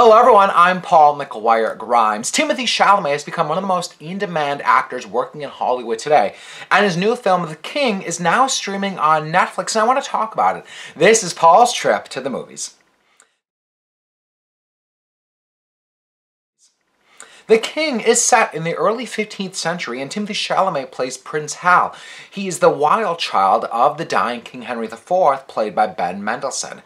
Hello everyone, I'm Paul McGuire Grimes. Timothée Chalamet has become one of the most in-demand actors working in Hollywood today, and his new film, The King, is now streaming on Netflix, and I want to talk about it. This is Paul's trip to the movies. The King is set in the early 15th century, and Timothée Chalamet plays Prince Hal. He is the wild child of the dying King Henry IV, played by Ben Mendelsohn.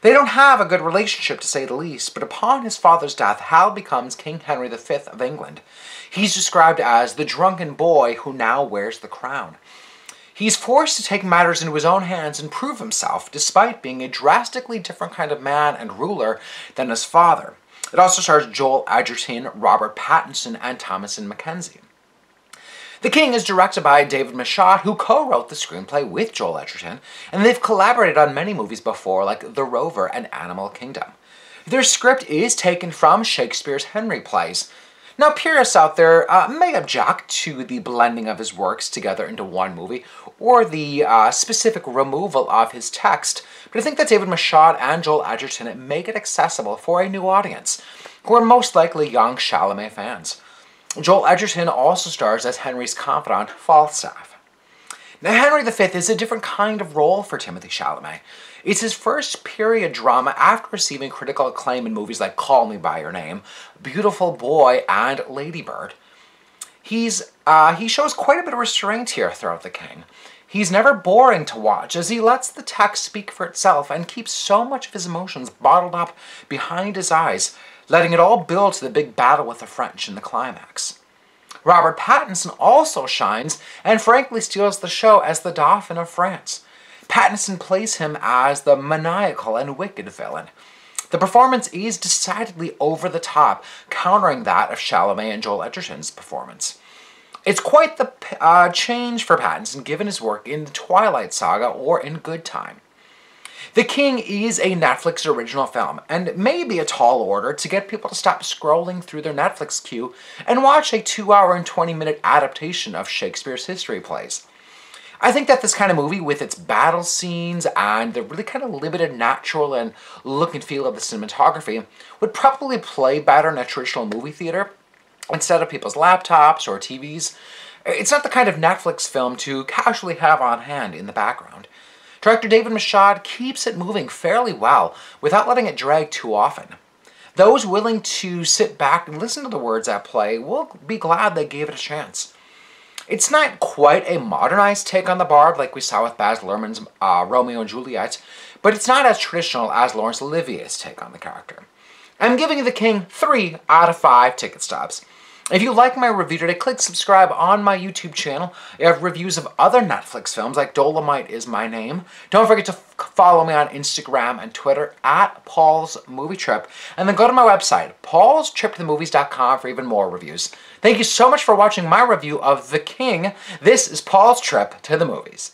They don't have a good relationship, to say the least, but upon his father's death, Hal becomes King Henry V of England. He's described as the drunken boy who now wears the crown. He's forced to take matters into his own hands and prove himself, despite being a drastically different kind of man and ruler than his father. It also stars Joel Edgerton, Robert Pattinson, and Thomasin McKenzie. The King is directed by David Michôd, who co-wrote the screenplay with Joel Edgerton, and they've collaborated on many movies before, like The Rover and Animal Kingdom. Their script is taken from Shakespeare's Henry plays. Now, purists out there may object to the blending of his works together into one movie, or the specific removal of his text, but I think that David Michôd and Joel Edgerton make it accessible for a new audience, who are most likely young Chalamet fans. Joel Edgerton also stars as Henry's confidant, Falstaff. Now, Henry V is a different kind of role for Timothée Chalamet. It's his first period drama after receiving critical acclaim in movies like Call Me By Your Name, Beautiful Boy, and Lady Bird. He shows quite a bit of restraint here throughout The King. He's never boring to watch, as he lets the text speak for itself and keeps so much of his emotions bottled up behind his eyes, letting it all build to the big battle with the French in the climax. Robert Pattinson also shines and frankly steals the show as the Dauphin of France. Pattinson plays him as the maniacal and wicked villain. The performance is decidedly over the top, countering that of Chalamet and Joel Edgerton's performance. It's quite the change for Pattinson given his work in the Twilight Saga or in Good Time. The King is a Netflix original film, and it may be a tall order to get people to stop scrolling through their Netflix queue and watch a 2-hour and 20-minute adaptation of Shakespeare's history plays. I think that this kind of movie, with its battle scenes and the really kind of limited natural and look and feel of the cinematography, would probably play better in a traditional movie theater instead of people's laptops or TVs. It's not the kind of Netflix film to casually have on hand in the background. Director David Michôd keeps it moving fairly well without letting it drag too often. Those willing to sit back and listen to the words at play will be glad they gave it a chance. It's not quite a modernized take on the Bard like we saw with Baz Luhrmann's Romeo and Juliet, but it's not as traditional as Laurence Olivier's take on the character. I'm giving The King 3 out of 5 ticket stubs. If you like my review today, click subscribe on my YouTube channel. I have reviews of other Netflix films like Dolomite Is My Name. Don't forget to follow me on Instagram and Twitter at Paul's Movie Trip. And then go to my website, paulstriptothemovies.com, for even more reviews. Thank you so much for watching my review of The King. This is Paul's Trip to the Movies.